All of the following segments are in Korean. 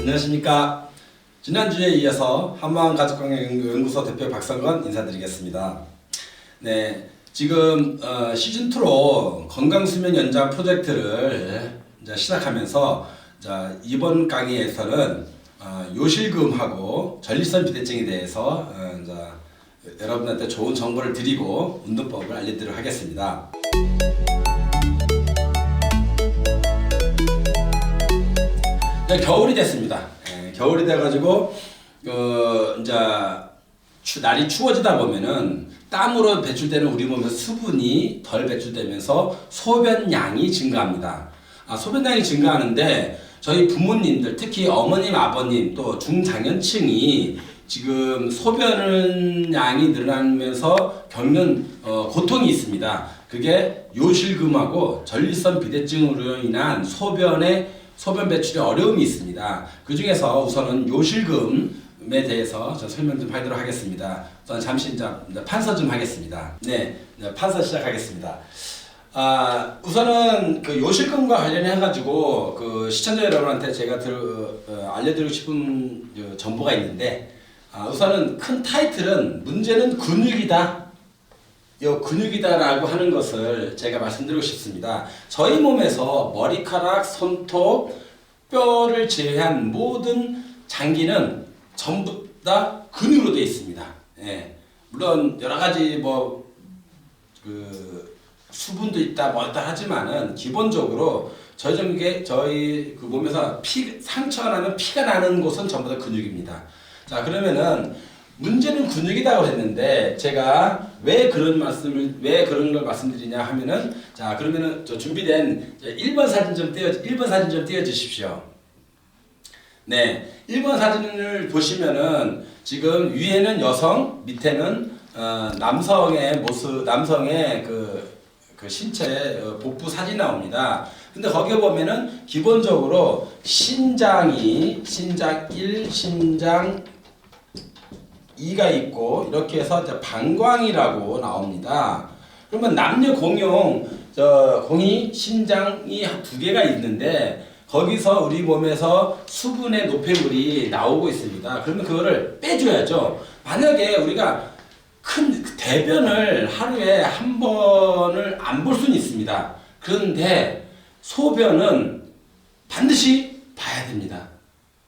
안녕하십니까. 지난주에 이어서 한마음가족건강연구소 대표 박성건 인사드리겠습니다. 네, 지금 시즌2로 건강수면 연장 프로젝트를 이제 시작하면서 이번 강의에서는 요실금하고 전립선 비대증에 대해서 이제 여러분한테 좋은 정보를 드리고 운동법을 알려드리도록 하겠습니다. 겨울이 됐습니다. 겨울이 돼가지고 이제 날이 추워지다 보면은 땀으로 배출되는 우리 몸에서 수분이 덜 배출되면서 소변량이 증가합니다. 소변량이 증가하는데 저희 부모님들, 특히 어머님, 아버님, 또 중장년층이 지금 소변량이 늘어나면서 겪는 고통이 있습니다. 그게 요실금하고 전립선 비대증으로 인한 소변 배출에 어려움이 있습니다. 그 중에서 우선은 요실금에 대해서 설명 좀 하도록 하겠습니다. 저는 잠시 이제 판서 좀 하겠습니다. 네, 판서 시작하겠습니다. 우선은 그 요실금과 관련해가지고 그 시청자 여러분한테 제가 알려드리고 싶은 정보가 있는데, 우선은 큰 타이틀은 문제는 근육이다. 근육이다라고 하는 것을 제가 말씀드리고 싶습니다. 저희 몸에서 머리카락, 손톱, 뼈를 제외한 모든 장기는 전부 다 근육으로 되어 있습니다. 예. 물론 여러 가지 수분도 있다 하지만은 기본적으로 저희 그 몸에서 상처가 나면 피가 나는 곳은 전부 다 근육입니다. 자, 그러면은 문제는 근육이라고 했는데 제가 왜 그런 걸 말씀드리냐 하면은, 자, 그러면은 준비된 1번 사진 좀 띄워 주십시오. 네, 1번 사진을 보시면은 지금 위에는 여성, 밑에는 남성의 모습, 남성의 그 신체 복부 사진이 나옵니다. 근데 거기에 보면은 기본적으로 신장 1, 신장 2가 있고 이렇게 해서 방광이라고 나옵니다. 그러면 남녀 공이 신장이 2개가 있는데 거기서 우리 몸에서 수분의 노폐물이 나오고 있습니다. 그러면 그거를 빼줘야죠. 만약에 우리가 큰 대변을 하루에 한 번을 안 볼 수는 있습니다. 그런데 소변은 반드시 봐야 됩니다.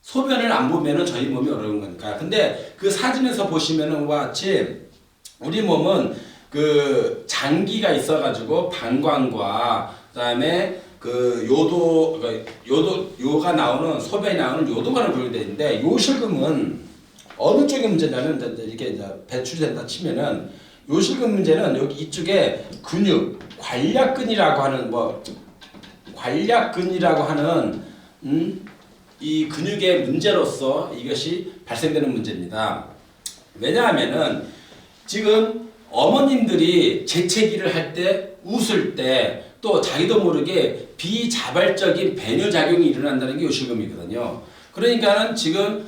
소변을 안 보면은 저희 몸이 어려운 거니까. 근데 그 사진에서 보시면은 같이 우리 몸은 그 장기가 있어가지고 방광과 그다음에 그 요가 나오는 소변이 나오는 요도관을 분류되어 있는데, 요실금은 어느 쪽의 문제냐면 이렇게 이제 배출된다 치면은 요실금 문제는 여기 이쪽에 근육 관략근이라고 하는 이 근육의 문제로서 이것이 발생되는 문제입니다. 왜냐하면은 지금 어머님들이 재채기를 할 때, 웃을 때, 또 자기도 모르게 비자발적인 배뇨작용이 일어난다는 게 요실금이거든요. 그러니까는 지금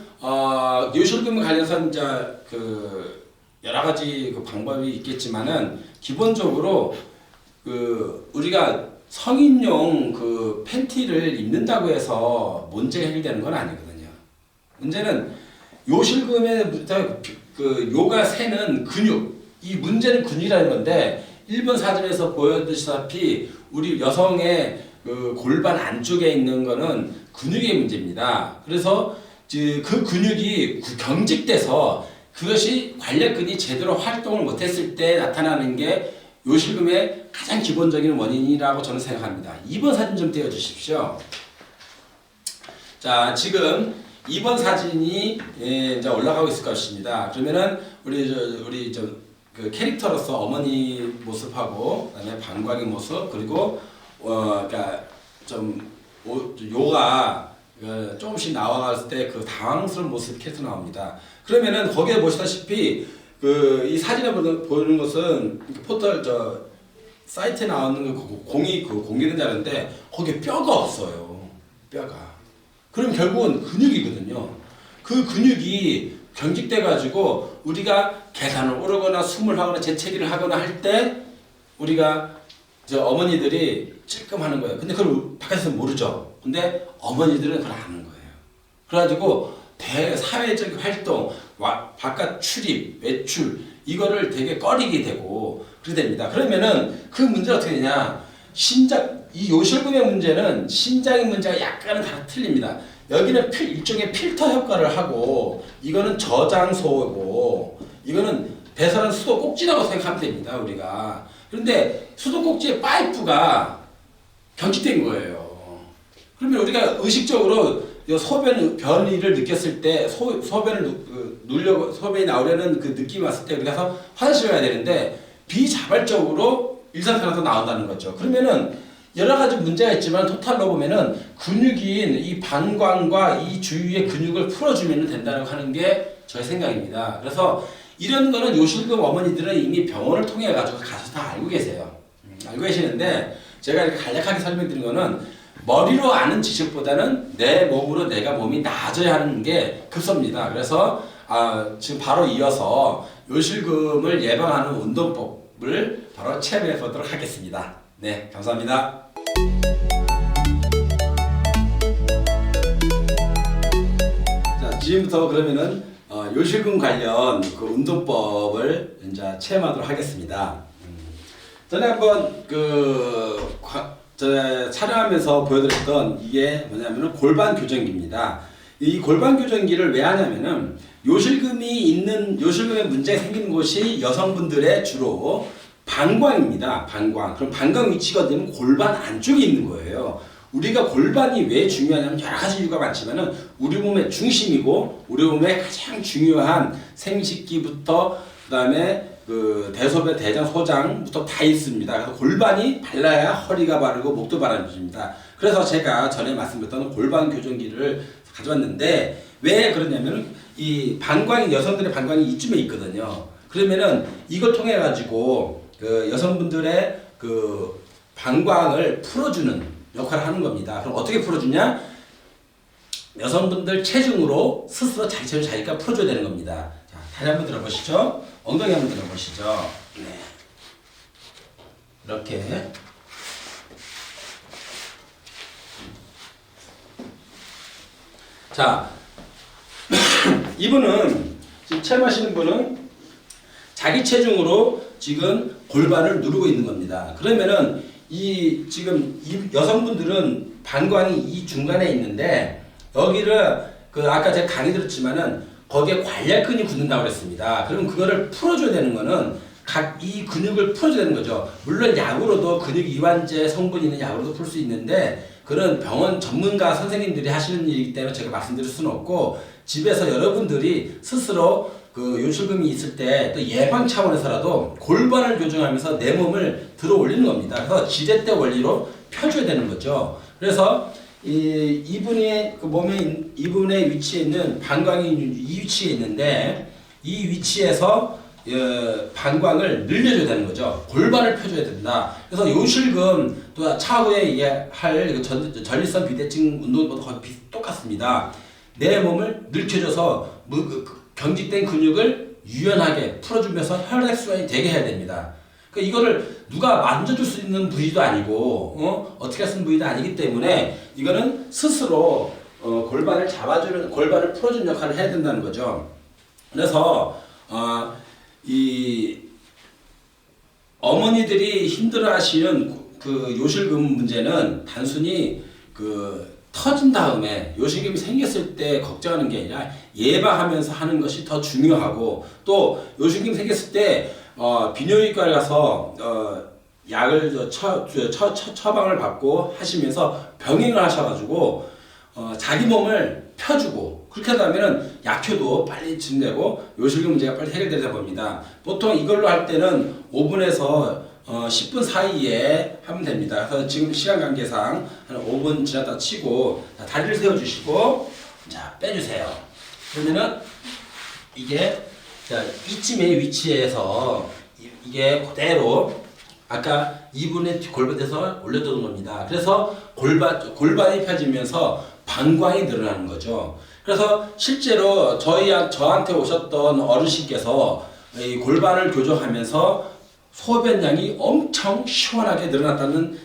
요실금 관련해서 이제 그 여러 가지 그 방법이 있겠지만은 기본적으로 그 우리가 성인용 그 팬티를 입는다고 해서 문제가 해결되는 건 아니거든요. 문제는 요실금의 그 요가 새는 근육, 이 문제는 근육이라는 건데 1번 사진에서 보여드시다시피 우리 여성의 그 골반 안쪽에 있는 거는 근육의 문제입니다. 그래서 그 근육이 경직돼서 그것이 관략근이 제대로 활동을 못했을 때 나타나는 게 요실금의 가장 기본적인 원인이라고 저는 생각합니다. 2번 사진 좀 띄워주십시오. 자, 지금 2번 사진이 이제 올라가고 있을 것입니다. 그러면은 우리 그 캐릭터로서 어머니 모습하고 그다음에 방광의 모습, 그리고 그러니까 요가 조금씩 나와갔을 때 그 당황스러운 모습 캐릭터 나옵니다. 그러면은 거기에 보시다시피 이 사진에 보이는 것은 포털 사이트에 나오는 공이 공개된 자료인데 거기에 뼈가 없어요. 뼈가. 그럼 결국은 근육이거든요. 그 근육이 경직돼 가지고 우리가 계단을 오르거나 숨을 하거나 재채기를 하거나 할 때 우리가 어머니들이 찔끔하는 거예요. 근데 그걸 밖에서 모르죠. 근데 어머니들은 그걸 아는 거예요. 그래가지고 대사회적 활동, 바깥 출입, 외출 이거를 되게 꺼리게 되고 그렇게 됩니다. 그러면은 그 문제는 어떻게 되냐? 이 요실금의 문제는 신장의 문제가 약간은 다 틀립니다. 여기는 일종의 필터 효과를 하고 이거는 저장소고 이거는 배설한 수도꼭지라고 생각하면 됩니다. 우리가. 그런데 수도꼭지의 파이프가 경직된 거예요. 그러면 우리가 의식적으로 소변을 느꼈을 때 소변을 소변이 나오려는 그 느낌이 왔을 때 우리가 가서 화장실을 가야 되는데 비자발적으로 일상생활에서 나온다는 거죠. 그러면은 여러 가지 문제가 있지만 토탈로 보면은 근육인 이 방광과 이 주위의 근육을 풀어주면 된다고 하는 게 저의 생각입니다. 그래서 이런 거는 요실금 어머니들은 이미 병원을 통해 가지고 가서 다 알고 계세요. 알고 계시는데 제가 이렇게 간략하게 설명드린 거는 머리로 아는 지식보다는 내 몸으로 내가 몸이 나아져야 하는 게 급섭니다. 그래서 지금 바로 이어서 요실금을 예방하는 운동법을 바로 체험해 보도록 하겠습니다. 네, 감사합니다. 자, 지금부터 그러면은 요실금 관련 그 운동법을 이제 체험하도록 하겠습니다. 전에 한번 촬영하면서 보여드렸던 이게 뭐냐면은 골반 교정기입니다. 이 골반 교정기를 왜 하냐면은 요실금에 문제가 생기는 곳이 여성분들의 주로 방광입니다. 방광. 그럼 방광 위치가 어디냐면 골반 안쪽에 있는 거예요. 우리가 골반이 왜 중요하냐면 여러 가지 이유가 많지만은 우리 몸의 중심이고 우리 몸의 가장 중요한 생식기부터 그다음에 그 대소변, 대장, 소장부터 다 있습니다. 그래서 골반이 발라야 허리가 바르고 목도 바라집니다. 그래서 제가 전에 말씀드렸던 골반 교정기를 가져왔는데 왜 그러냐면은 이 여성들의 방광이 이쯤에 있거든요. 그러면은 이걸 통해 가지고 그 여성분들의 그 방광을 풀어주는 역할을 하는 겁니다. 그럼 어떻게 풀어주냐? 여성분들 체중으로 스스로 자기 체중 자기가 풀어줘야 되는 겁니다. 자, 다리 한번 들어보시죠. 엉덩이 한번 들어보시죠. 네. 이렇게. 자, 이분은 지금 체험하시는 분은 자기 체중으로 지금 골반을 누르고 있는 겁니다. 그러면은 이 여성분들은 방광이 이 중간에 있는데 여기를 아까 제가 강의 들었지만은 거기에 관략근이 굳는다고 그랬습니다. 그럼 그거를 풀어줘야 되는 거는 이 근육을 풀어줘야 되는 거죠. 물론 약으로도 근육 이완제 성분이 있는 약으로도 풀 수 있는데 그런 병원 전문가 선생님들이 하시는 일이기 때문에 제가 말씀드릴 수는 없고 집에서 여러분들이 스스로 그 요실금이 있을 때 또 예방 차원에서라도 골반을 교정하면서 내 몸을 들어 올리는 겁니다. 그래서 지렛대 원리로 펴줘야 되는 거죠. 그래서 이분의 그 이분의 위치에 있는 방광이 이 위치에 있는데 이 위치에서 방광을 늘려줘야 되는 거죠. 골반을 펴줘야 된다. 그래서 요실금 또 차후에 할 전립선 비대증 운동보다 거의 똑같습니다. 내 몸을 늘켜줘서 경직된 근육을 유연하게 풀어주면서 혈액순환이 되게 해야 됩니다. 그러니까 이거를 누가 만져줄 수 있는 부위도 아니고 어떻게 쓰는 부위도 아니기 때문에 이거는 스스로 골반을 잡아주는 골반을 풀어주는 역할을 해야 된다는 거죠. 그래서 이 어머니들이 힘들어하시는 그 요실금 문제는 단순히 터진 다음에 요실금이 생겼을 때 걱정하는 게 아니라 예방하면서 하는 것이 더 중요하고 또 요실금이 생겼을 때 비뇨기과를 가서 약을 처방을 받고 하시면서 병행을 하셔가지고 자기 몸을 펴주고 그렇게 하다면은 약효도 빨리 진되고 요실금 문제가 빨리 해결되다 봅니다. 보통 이걸로 할 때는 5분에서 10분 사이에 하면 됩니다. 그래서 지금 시간 관계상 한 5분 지났다 치고 자, 다리를 세워주시고 자 빼주세요. 그러면은 이게 자, 이쯤의 위치에서 이게 그대로 아까 2분의 골반에서 올려두는 겁니다. 그래서 골반이 펴지면서 방광이 늘어나는 거죠. 그래서 실제로 저한테 오셨던 어르신께서 이 골반을 교정하면서 소변량이 엄청 시원하게 늘어났다는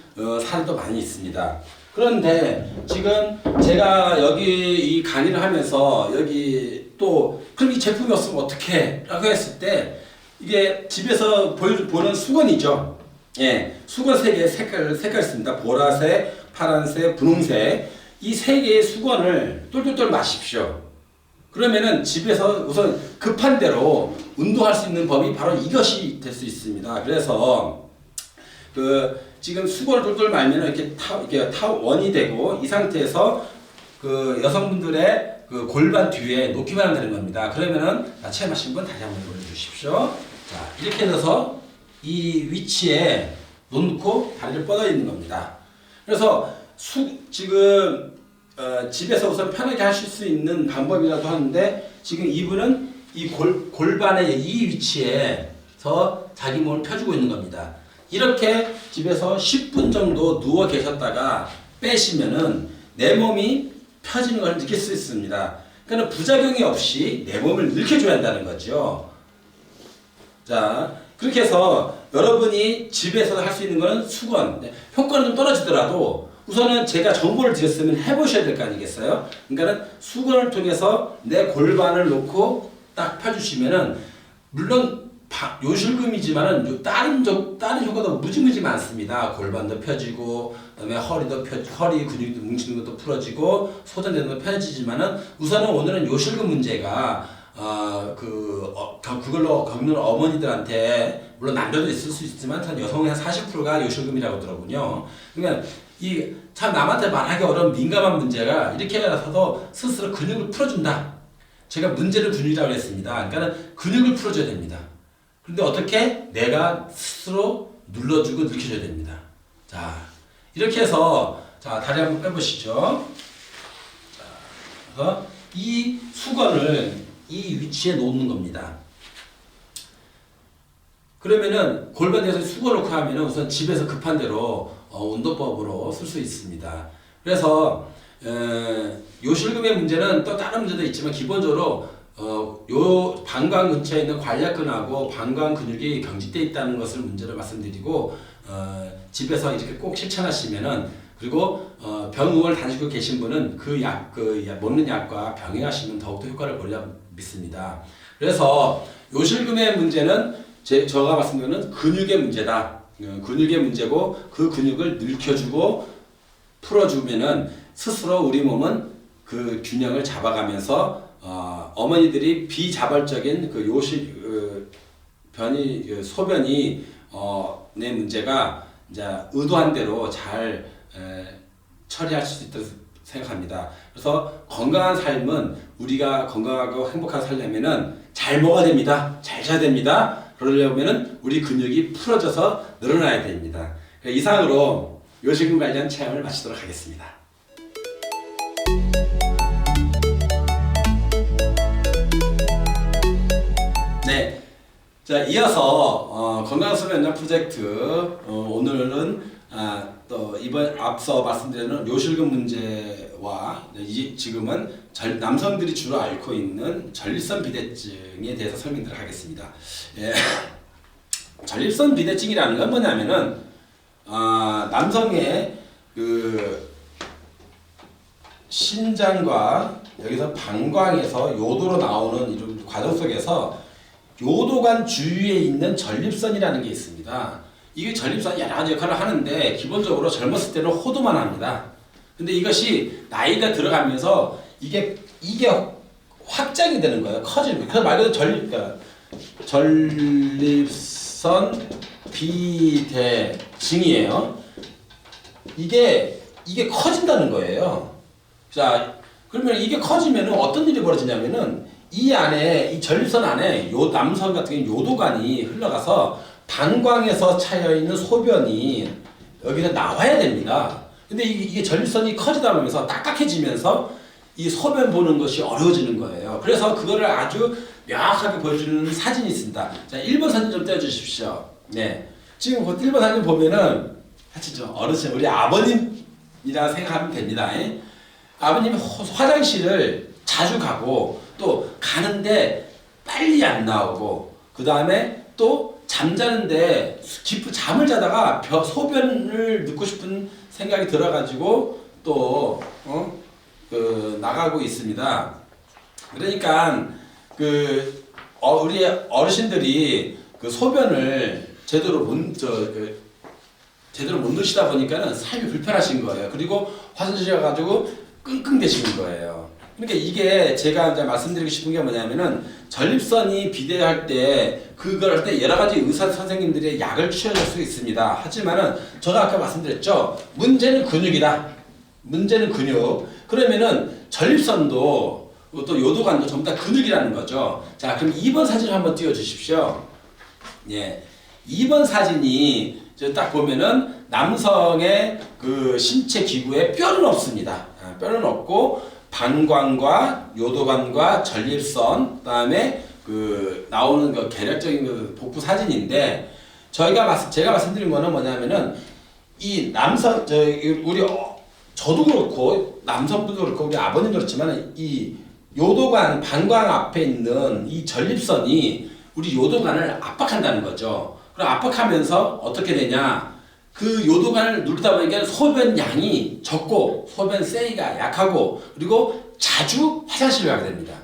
사례도 많이 있습니다. 그런데 지금 제가 여기 이 강의를 하면서 여기 또 그럼 이 제품이 없으면 어떡해? 라고 했을 때 이게 집에서 보는 수건이죠. 예, 수건 3개의 색깔 있습니다. 보라색, 파란색, 분홍색. 이 3개의 수건을 똘똘똘 마십시오. 그러면은 집에서 우선 급한 대로 운동할 수 있는 법이 바로 이것이 될 수 있습니다. 그래서 지금 수건을 똘똘 말면 이렇게 원이 되고 이 상태에서 그 여성분들의 그 골반 뒤에 놓기만 하면 되는 겁니다. 그러면은 체험하신 분 다시 한번 보여주십시오. 자, 이렇게 해서 이 위치에 놓고 다리를 뻗어 있는 겁니다. 그래서 지금 집에서 우선 편하게 하실 수 있는 방법이라도 하는데 지금 이분은 이 골반의 이 위치에서 자기 몸을 펴주고 있는 겁니다. 이렇게 집에서 10분 정도 누워 계셨다가 빼시면은 내 몸이 펴지는 걸 느낄 수 있습니다. 그러니까 부작용이 없이 내 몸을 일으켜줘야 한다는 거죠. 자, 그렇게 해서 여러분이 집에서 할 수 있는 거는 수건. 효과는 좀 떨어지더라도 우선은 제가 정보를 드렸으면 해보셔야 될 거 아니겠어요? 그러니까는 수건을 통해서 내 골반을 놓고 딱 펴주시면은 물론 요실금이지만은 다른 효과도 무지무지 많습니다. 골반도 펴지고, 그다음에 허리 근육도 뭉치는 것도 풀어지고, 소전되는 것도 펴지지만은 우선은 오늘은 요실금 문제가 그걸로 겪는 어머니들한테 물론 남자도 있을 수 있지만 한 여성의 한 40%가 요실금이라고 하더라고요. 그러니까 이 참 남한테 말하기 어려운 민감한 문제가 이렇게 해서도 스스로 근육을 풀어준다. 제가 문제는 근육이라고 했습니다. 그러니까 근육을 풀어줘야 됩니다. 근데 어떻게? 내가 스스로 눌러주고 느껴줘야 됩니다. 자, 이렇게 해서 자 다리 한번 빼보시죠. 자, 그래서 이 수건을 이 위치에 놓는 겁니다. 그러면은 골반에서 수건을 놓고 하면은 우선 집에서 급한 대로 운동법으로 쓸 수 있습니다. 그래서 요실금의 문제는 또 다른 문제도 있지만 기본적으로 요 방광 근처에 있는 관략근하고 방광 근육이 경직되어 있다는 것을 문제를 말씀드리고 집에서 이렇게 꼭 실천하시면은 그리고 병원을 다니시고 계신 분은 먹는 약과 병행하시면 더욱더 효과를 보리라 믿습니다. 그래서 요실금의 문제는 제가 말씀드리는 근육의 문제다. 근육의 문제고 그 근육을 늙혀주고 풀어주면은 스스로 우리 몸은 그 균형을 잡아가면서 어머니들이 비자발적인 소변이 내 문제가 이제 의도한 대로 잘 처리할 수 있다고 생각합니다. 그래서 건강한 삶은 우리가 건강하고 행복하게 살려면은 잘 먹어야 됩니다. 잘 자야 됩니다. 그러려면은 우리 근육이 풀어져서 늘어나야 됩니다. 이상으로 요실금 관련 체험을 마치도록 하겠습니다. 네, 자 이어서 건강수면 연장 프로젝트 오늘은 또 이번 앞서 말씀드린 요실금 문제와 지금은 남성들이 주로 앓고 있는 전립선 비대증에 대해서 설명드리도록 하겠습니다. 예. 전립선 비대증이라는 건 뭐냐면은 남성의 그 신장과 여기서 방광에서 요도로 나오는 이런 과정 속에서 요도관 주위에 있는 전립선이라는 게 있습니다. 이게 전립선이 여러 가지 역할을 하는데 기본적으로 젊었을 때는 호도만 합니다. 근데 이것이 나이가 들어가면서 이게 확장이 되는 거예요. 커지는 거예요. 그래서 말 그대로 전립선 비대증이에요. 이게 커진다는 거예요. 자, 그러면 이게 커지면은 어떤 일이 벌어지냐면은 이 전립선 안에 남성 같은 경우 요도관이 흘러가서 방광에서 차여있는 소변이 여기서 나와야 됩니다. 근데 이게 전립선이 커지다 보면서 딱딱해지면서 이 소변 보는 것이 어려워지는 거예요. 그래서 그거를 아주 명확하게 보여주는 사진이 있습니다. 자, 1번 사진 좀 떼어주십시오. 네. 지금 그 1번 사진 보면은 사실 좀 어르신, 우리 아버님이라 생각하면 됩니다. 아버님이 화장실을 자주 가고 또 가는데 빨리 안 나오고 그 다음에 또 잠자는데 깊은 잠을 자다가 소변을 넣고 싶은 생각이 들어가지고 또 나가고 있습니다. 그러니까 우리 어르신들이 그 소변을 제대로 못 넣으시다 보니까는 삶이 불편하신 거예요. 그리고 화장실에 가지고 끙끙대시는 거예요. 그러니까 이게 제가 이제 말씀드리고 싶은 게 뭐냐면은 전립선이 비대할 때 그걸 할 때 여러 가지 의사 선생님들이 약을 취해줄 수 있습니다. 하지만은 제가 아까 말씀드렸죠. 문제는 근육이다. 문제는 근육. 그러면은 전립선도 또 요도관도 전부 다 근육이라는 거죠. 자, 그럼 2번 사진을 한번 띄워 주십시오. 예. 2번 사진이 딱 보면은 남성의 그 신체 기구에 뼈는 없습니다. 뼈는 없고 방광과 요도관과 전립선, 그다음에 그 나오는 그 계략적인 그 복부 사진인데 제가 말씀드린 거는 뭐냐면은 이 남성 저도 그렇고 남성분도 그렇고 우리 아버님도 그렇지만 이 요도관 방광 앞에 있는 이 전립선이 우리 요도관을 압박한다는 거죠. 그럼 압박하면서 어떻게 되냐? 그 요도관을 누르다 보니까 소변 양이 적고 소변 세기가 약하고 그리고 자주 화장실을 가게 됩니다.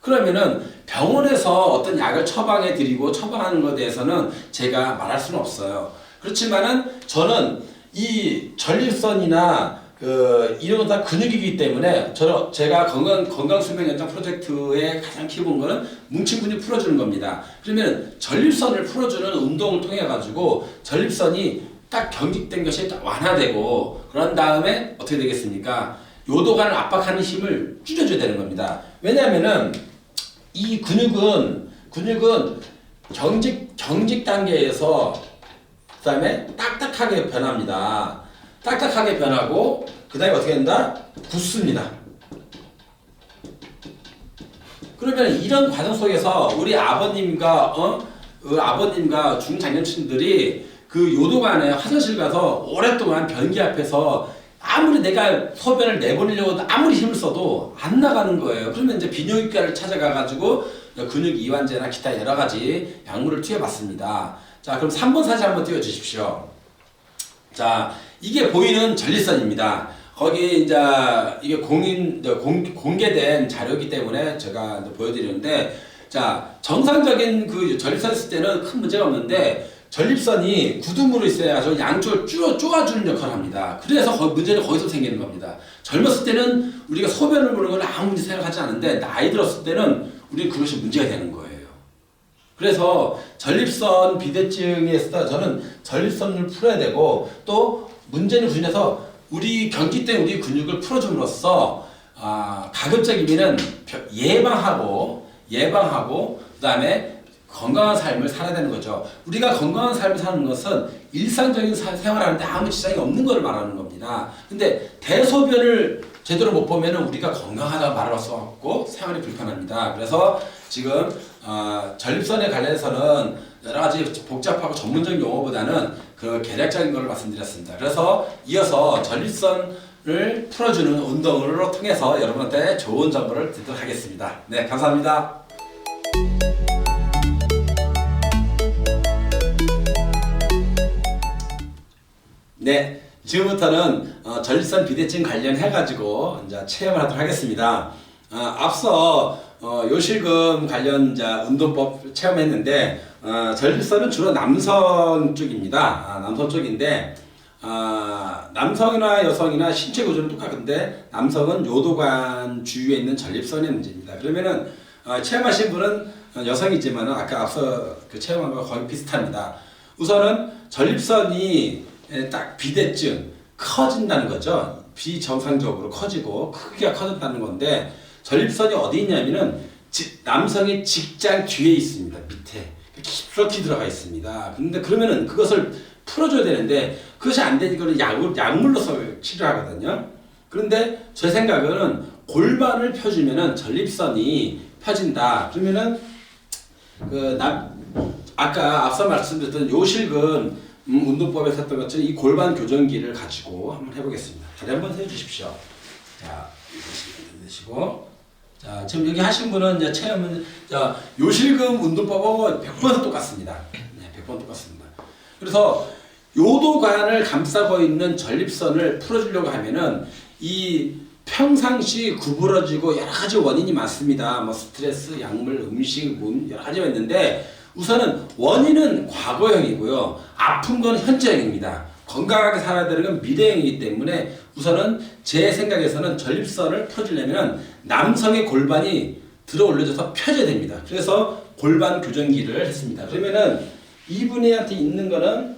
그러면은 병원에서 어떤 약을 처방해 드리고 처방하는 것에 대해서는 제가 말할 수는 없어요. 그렇지만은 저는 이 전립선이나 이런 건 다 근육이기 때문에 제가 건강수명연장 프로젝트의 가장 키운 거는 뭉친 근육 풀어주는 겁니다. 그러면 전립선을 풀어주는 운동을 통해 가지고 전립선이 딱 경직된 것이 완화되고 그런 다음에 어떻게 되겠습니까? 요도관을 압박하는 힘을 줄여줘야 되는 겁니다. 왜냐하면은 이 근육은 경직 단계에서 그다음에 딱딱하게 변합니다. 딱딱하게 변하고 그 다음에 어떻게 된다? 굳습니다. 그러면 이런 과정 속에서 우리 아버님과 중장년층들이 그 요도관에 화장실 가서 오랫동안 변기 앞에서 아무리 내가 소변을 내보내려고 아무리 힘을 써도 안 나가는 거예요. 그러면 이제 비뇨기과를 찾아가 가지고 근육 이완제나 기타 여러 가지 약물을 투여받습니다. 자, 그럼 3번 사진 한번 띄워 주십시오. 자, 이게 보이는 전립선입니다. 거기 이제 이게 공개된 자료이기 때문에 제가 이제 보여드리는데, 자, 정상적인 그 전립선 있을 때는 큰 문제가 없는데 전립선이 굳음으로 있어야 양쪽을 쪼아주는 역할을 합니다. 그래서 문제는 거기서 생기는 겁니다. 젊었을 때는 우리가 소변을 보는 걸 아무 문제 생각하지 않는데 나이 들었을 때는 우리는 그것이 문제가 되는 거예요. 그래서 전립선 비대증에 있어서 저는 전립선을 풀어야 되고 또 문제는 근육에서 우리 경직된 우리 근육을 풀어줌으로써 가급적이면은 예방하고 그다음에 건강한 삶을 살아야 되는 거죠. 우리가 건강한 삶을 사는 것은 일상적인 생활하는데 아무 지장이 없는 것을 말하는 겁니다. 근데 대소변을 제대로 못 보면 우리가 건강하다고 말할 수 없고 생활이 불편합니다. 그래서 지금 전립선에 관련해서는 여러 가지 복잡하고 전문적인 용어보다는 그 개략적인 걸 말씀드렸습니다. 그래서 이어서 전립선을 풀어주는 운동을 통해서 여러분한테 좋은 정보를 드리도록 하겠습니다. 네, 감사합니다. 네, 지금부터는 전립선 비대증 관련해가지고 이제 체험을 하도록 하겠습니다. 앞서 요실금 관련 운동법 체험했는데 전립선은 주로 남성 쪽입니다. 남성 쪽인데 남성이나 여성이나 신체 구조는 똑같은데 남성은 요도관 주위에 있는 전립선의 문제입니다. 그러면은 체험하신 분은 여성이지만 아까 앞서 그 체험한 거 거의 비슷합니다. 우선은 전립선이 딱 비대증 커진다는 거죠. 비정상적으로 커지고 크기가 커진다는 건데 전립선이 어디 있냐면은 남성의 직장 뒤에 있습니다. 밑에 깊숙이 들어가 있습니다. 근데 그러면은 그것을 풀어줘야 되는데 그것이 안 되니까 약물로서 치료하거든요. 그런데 제 생각은 골반을 펴주면은 전립선이 펴진다. 그러면은 아까 앞서 말씀드렸던 요실금 운동법에서 했던 것처럼 이 골반 교정기를 가지고 한번 해보겠습니다. 다리 한번 세워주십시오. 자, 이러시고. 자, 지금 여기 하신 분은 이제 체험은, 요실금 운동법하고 100% 똑같습니다. 네, 100번 똑같습니다. 그래서 요도관을 감싸고 있는 전립선을 풀어주려고 하면은 이 평상시 구부러지고 여러 가지 원인이 많습니다. 뭐 스트레스, 약물, 음식, 여러 가지가 있는데 우선은 원인은 과거형이고요. 아픈 건 현재형입니다. 건강하게 살아야 되는 건 미래형이기 때문에 우선은 제 생각에서는 전립선을 풀어주려면 남성의 골반이 들어 올려져서 펴져야 됩니다. 그래서 골반 교정기를 했습니다. 그러면은 이분한테 있는 거는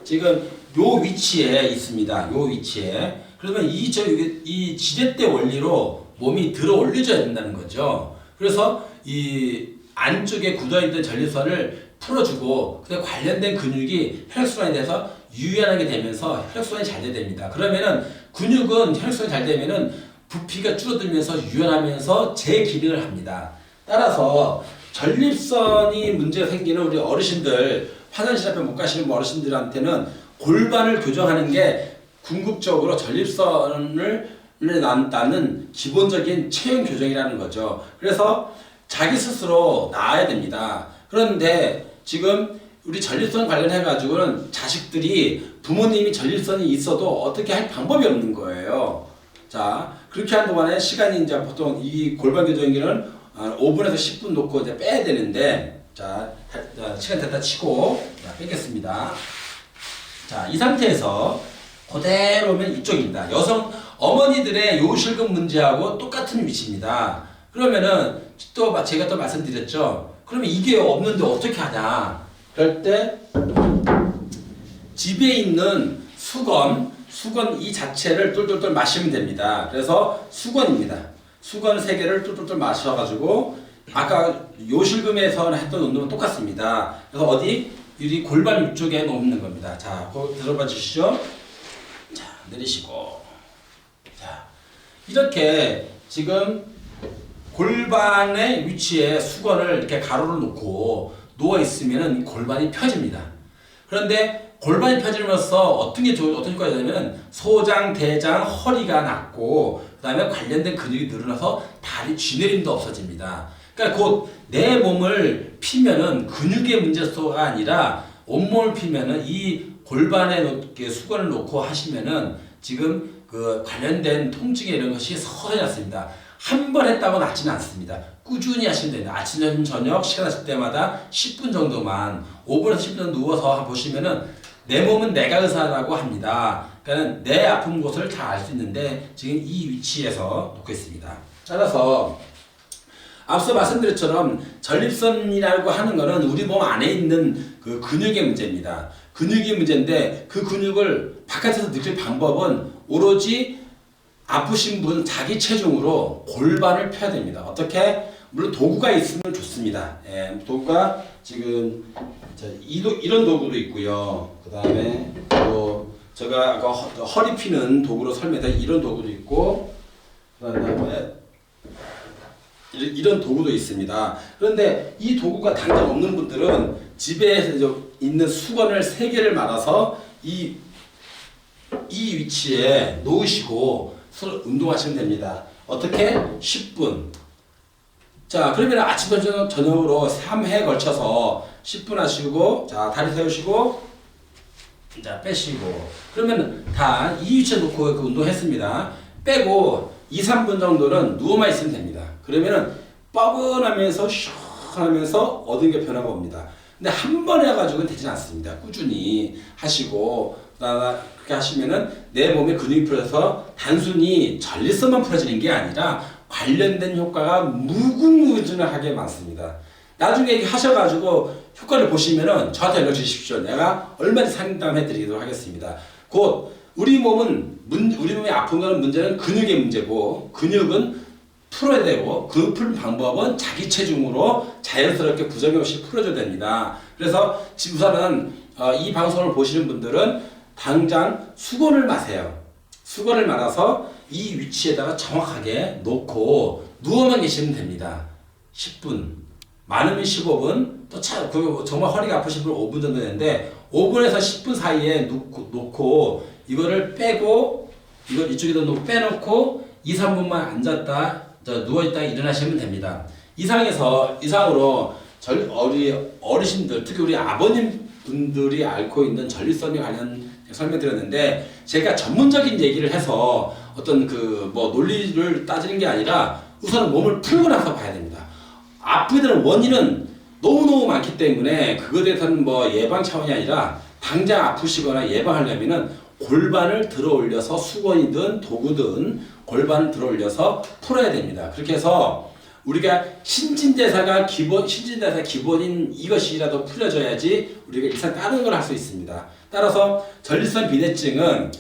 지금 요 위치에 있습니다. 요 위치에. 그러면 이 지렛대 원리로 몸이 들어 올려져야 된다는 거죠. 그래서 이 안쪽에 굳어있던 전립선을 풀어주고 그 관련된 근육이 혈액순환이 돼서 유연하게 되면서 혈액순환이 잘 됩니다. 그러면은 근육은 혈액순환이 잘 되면은 부피가 줄어들면서 유연하면서 재기능을 합니다. 따라서 전립선이 문제가 생기는 우리 어르신들, 화장실 앞에 못 가시는 어르신들한테는 골반을 교정하는 게 궁극적으로 전립선을 낳는 기본적인 체형 교정이라는 거죠. 그래서 자기 스스로 나아야 됩니다. 그런데 지금 우리 전립선 관련해 가지고는 자식들이 부모님이 전립선이 있어도 어떻게 할 방법이 없는 거예요. 자, 그렇게 한 동안에 시간이 이제 보통 이 골반 교정기는 5분에서 10분 놓고 이제 빼야 되는데, 자, 시간 됐다 치고, 자, 빼겠습니다. 자, 이 상태에서 그대로면 이쪽입니다. 어머니들의 요실금 문제하고 똑같은 위치입니다. 그러면은 또 제가 또 말씀드렸죠. 그러면 이게 없는데 어떻게 하냐? 그럴 때 집에 있는 수건 이 자체를 똘똘똘 마시면 됩니다. 그래서 수건입니다. 수건 3개를 똘똘똘 마셔가지고 아까 요실금에서 했던 운동은 똑같습니다. 그래서 어디 이 골반 위쪽에 놓는 겁니다. 자, 그거 들어봐 주시죠. 자, 내리시고. 자, 이렇게 지금 골반의 위치에 수건을 이렇게 가로를 놓고 누워 있으면은 골반이 펴집니다. 그런데 골반이 펴지면서 어떤 효과가 되냐면 소장, 대장, 허리가 낫고 그 다음에 관련된 근육이 늘어나서 다리 쥐내림도 없어집니다. 그러니까 곧 내 몸을 피면은 근육의 문제가 아니라 온몸을 피면은 이 골반에 수건을 놓고 하시면은 지금 그 관련된 통증에 이런 것이 서서히 낫습니다. 한 번 했다고 낫지는 않습니다. 꾸준히 하시면 됩니다. 아침, 저녁 시간 하실 때마다 10분 정도만 5분에서 10분 정도 누워서 보시면은 내 몸은 내가 의사라고 합니다. 그러니까 내 아픈 곳을 다 알 수 있는데 지금 이 위치에서 놓고 있습니다. 따라서 앞서 말씀드렸처럼 전립선이라고 하는 것은 우리 몸 안에 있는 그 근육의 문제입니다. 근육이 문제인데 그 근육을 바깥에서 느낄 방법은 오로지 아프신 분 자기 체중으로 골반을 펴야 됩니다. 어떻게? 물론 도구가 있으면 좋습니다. 예, 도구가 지금 이런 도구도 있고요. 그 다음에 또 제가 아까 허리 피는 도구로 설명한 이런 도구도 있고, 그 다음에 이런 도구도 있습니다. 그런데 이 도구가 당장 없는 분들은 집에 있는 수건을 3개를 말아서 이 위치에 놓으시고 운동하시면 됩니다. 어떻게? 10분. 자, 그러면 아침, 저녁으로 3회 걸쳐서 10분 하시고, 자, 다리 세우시고, 자, 빼시고. 그러면 다 이 위치에 놓고 그 운동했습니다. 빼고 2, 3분 정도는 누워만 있으면 됩니다. 그러면은 뻐근하면서 시원하면서 얻은 게 변화가 옵니다. 근데 한 번 해가지고는 되진 않습니다. 꾸준히 하시고, 그렇게 하시면은 내 몸의 근육이 풀어서 단순히 전립선만 풀어지는 게 아니라 관련된 효과가 무궁무진하게 많습니다. 나중에 하셔가지고 효과를 보시면은 저한테 연락 주십시오. 내가 얼마든지 상담해 드리도록 하겠습니다. 곧 우리 몸이 아픈 거는 문제는 근육의 문제고, 근육은 풀어야 되고 그 푸는 방법은 자기 체중으로 자연스럽게 부정이 없이 풀어줘야 됩니다. 그래서 우선은 이 방송을 보시는 분들은 당장 수건을 마세요. 수건을 말아서 이 위치에다가 정확하게 놓고 누워만 계시면 됩니다. 10분, 많으면 15분, 또 정말 허리가 아프신 분은 5분 정도 되는데 5분에서 10분 사이에 놓고 이거를 빼고 이걸 이쪽에다 빼놓고 2, 3분만 앉았다 누워있다가 일어나시면 됩니다. 이상으로 우리 어르신들, 특히 우리 아버님 분들이 앓고 있는 전립선에 관련 설명드렸는데, 제가 전문적인 얘기를 해서 어떤 그 뭐 논리를 따지는 게 아니라 우선 몸을 풀고 나서 봐야 됩니다. 아프게 되는 원인은 너무너무 많기 때문에 그거에 대해서는 뭐 예방 차원이 아니라 당장 아프시거나 예방하려면은 골반을 들어 올려서 수건이든 도구든 골반을 들어 올려서 풀어야 됩니다. 그렇게 해서 우리가 신진대사 기본인 이것이라도 풀려져야지 우리가 일상 다른 걸 할 수 있습니다. 따라서 전립선 비대증은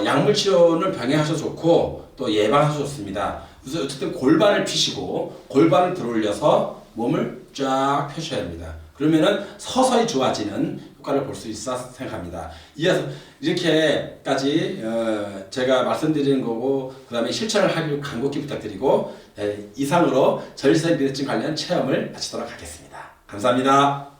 약물 치료는 병행하셔도 좋고 또 예방하셔도 좋습니다. 그래서 어쨌든 골반을 피시고 골반을 들어 올려서 몸을 쫙 펴셔야 합니다. 그러면은 서서히 좋아지는 효과를 볼 수 있어 생각합니다. 이어서 이렇게까지 제가 말씀드리는 거고 그 다음에 실천을 하길 간곡히 부탁드리고 이상으로 전립선 비대증 관련 체험을 마치도록 하겠습니다. 감사합니다.